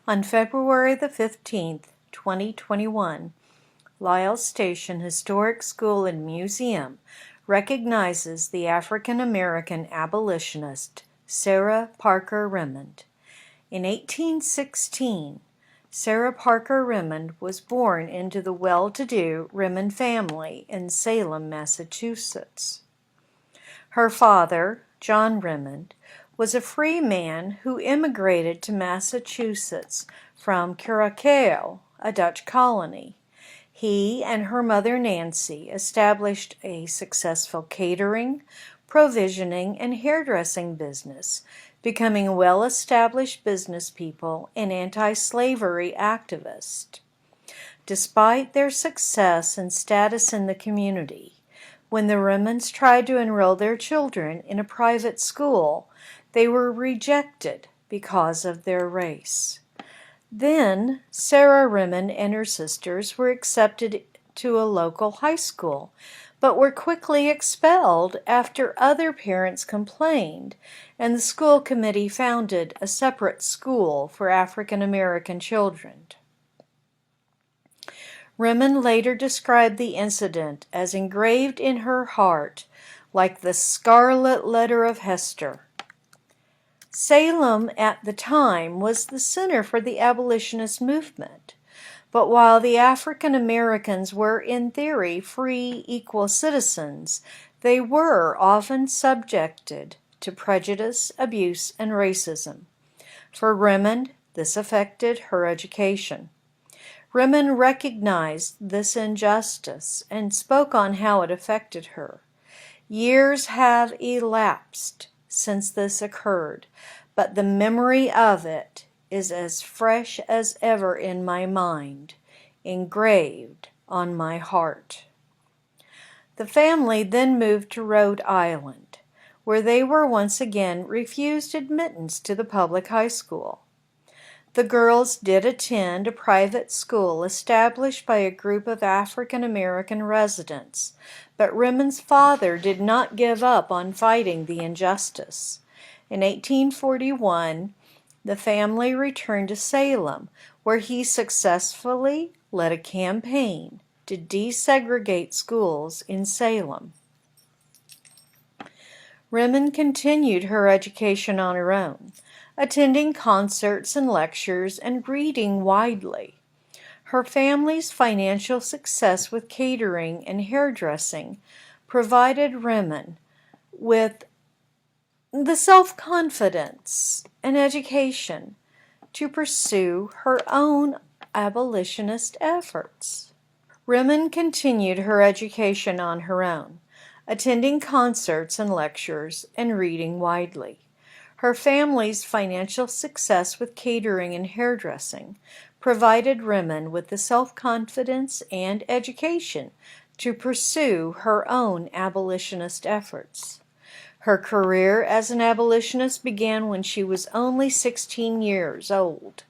On February the 15th, 2021, Lyles Station Historic School and Museum recognizes the African-American abolitionist Sarah Parker Remond. In 1816, Sarah Parker Remond was born into the well-to-do Remond family in Salem, Massachusetts. Her father, John Remond, was a free man who immigrated to Massachusetts from Curacao, a Dutch colony. He and her mother Nancy established a successful catering, provisioning, and hairdressing business, becoming well-established business people and anti-slavery activists. Despite their success and status in the community, when the Remonds tried to enroll their children in a private school, they were rejected because of their race. Then, Sarah Remond and her sisters were accepted to a local high school, but were quickly expelled after other parents complained, and the school committee founded a separate school for African American children. Remond later described the incident as engraved in her heart like the scarlet letter of Hester. Salem at the time was the center for the abolitionist movement, but while the African Americans were in theory free, equal citizens, they were often subjected to prejudice, abuse, and racism. For Remond, this affected her education. Remond recognized this injustice and spoke on how it affected her. Years have elapsed since this occurred, but the memory of it is as fresh as ever in my mind, engraved on my heart. The family then moved to Rhode Island, where they were once again refused admittance to the public high school. The girls did attend a private school established by a group of African American residents, but Remond's father did not give up on fighting the injustice. In 1841, the family returned to Salem, where he successfully led a campaign to desegregate schools in Salem. Remond continued her education on her own, attending concerts and lectures and reading widely. Her family's financial success with catering and hairdressing provided Remond with the self-confidence and education to pursue her own abolitionist efforts. Remond continued her education on her own, attending concerts and lectures and reading widely. Her family's financial success with catering and hairdressing provided Remond with the self-confidence and education to pursue her own abolitionist efforts. Her career as an abolitionist began when she was only 16 years old,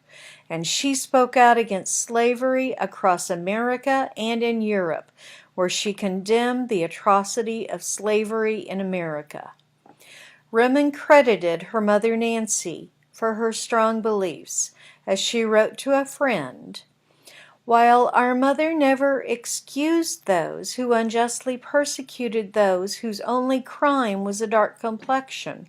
and she spoke out against slavery across America and in Europe, where she condemned the atrocity of slavery in America. Remond credited her mother Nancy for her strong beliefs, as she wrote to a friend, "While our mother never excused those who unjustly persecuted those whose only crime was a dark complexion,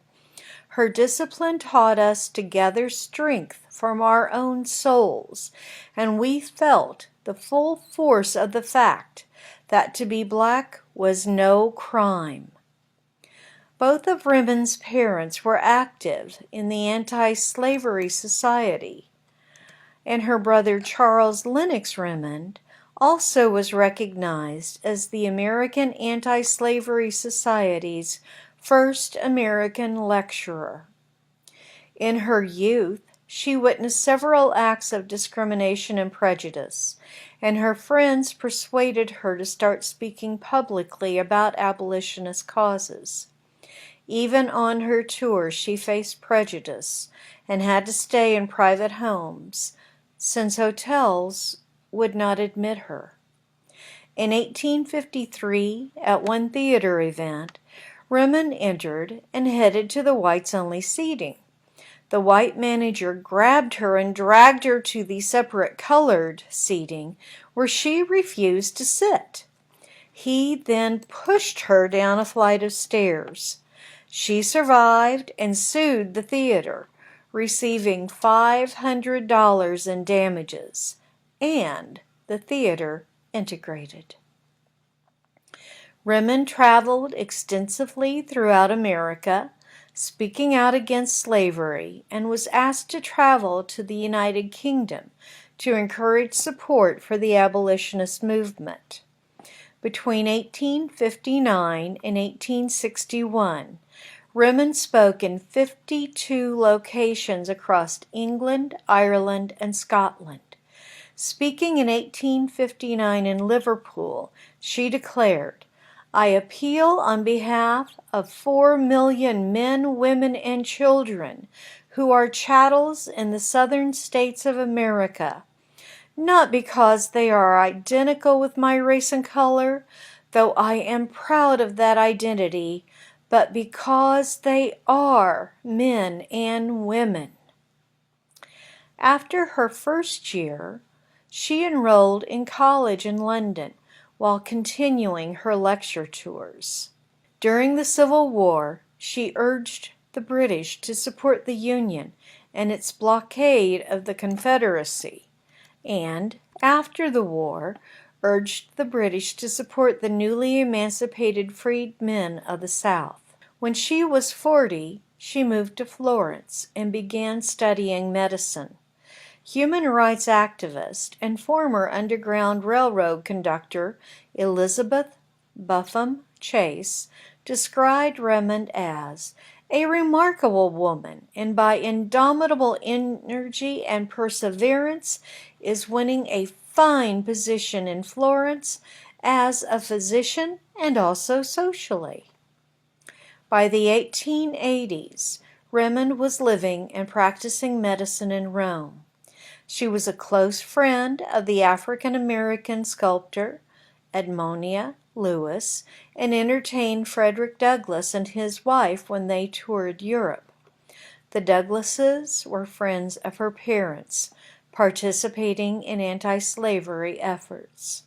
her discipline taught us to gather strength from our own souls, and we felt the full force of the fact that to be black was no crime." Both of Remond's parents were active in the anti-slavery society, and her brother Charles Lennox Remond also was recognized as the American Anti-Slavery Society's first American lecturer. In her youth, she witnessed several acts of discrimination and prejudice, and her friends persuaded her to start speaking publicly about abolitionist causes. Even on her tour, she faced prejudice and had to stay in private homes, since hotels would not admit her. In 1853, at one theater event, Remond entered and headed to the whites-only seating. The white manager grabbed her and dragged her to the separate colored seating, where she refused to sit. He then pushed her down a flight of stairs. She survived and sued the theater, receiving $500 in damages, and the theater integrated. Remond traveled extensively throughout America, speaking out against slavery, and was asked to travel to the United Kingdom to encourage support for the abolitionist movement. Between 1859 and 1861, Remond spoke in 52 locations across England, Ireland, and Scotland. Speaking in 1859 in Liverpool, she declared, "I appeal on behalf of 4 million men, women, and children who are chattels in the southern states of America, not because they are identical with my race and color, though I am proud of that identity, but because they are men and women." After her first year, she enrolled in college in London while continuing her lecture tours. During the Civil War, she urged the British to support the Union and its blockade of the Confederacy, and, after the war, urged the British to support the newly emancipated freedmen of the South. When she was 40, she moved to Florence and began studying medicine. Human rights activist and former Underground Railroad conductor Elizabeth Buffum Chase described Remond as a remarkable woman, and by indomitable energy and perseverance is winning a fine position in Florence as a physician and also socially. By the 1880s, Remond was living and practicing medicine in Rome. She was a close friend of the African-American sculptor Edmonia Lewis and entertained Frederick Douglass and his wife when they toured Europe. The Douglasses were friends of her parents, participating in anti-slavery efforts.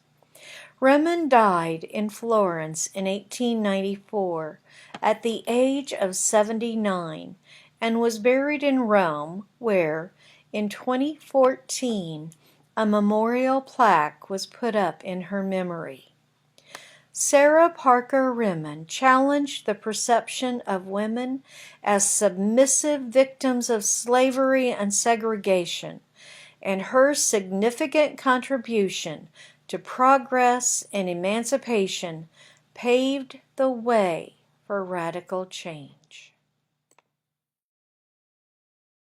Remond died in Florence in 1894 at the age of 79 and was buried in Rome, where, in 2014, a memorial plaque was put up in her memory. Sarah Parker Remond challenged the perception of women as submissive victims of slavery and segregation, and her significant contribution to progress and emancipation paved the way for radical change.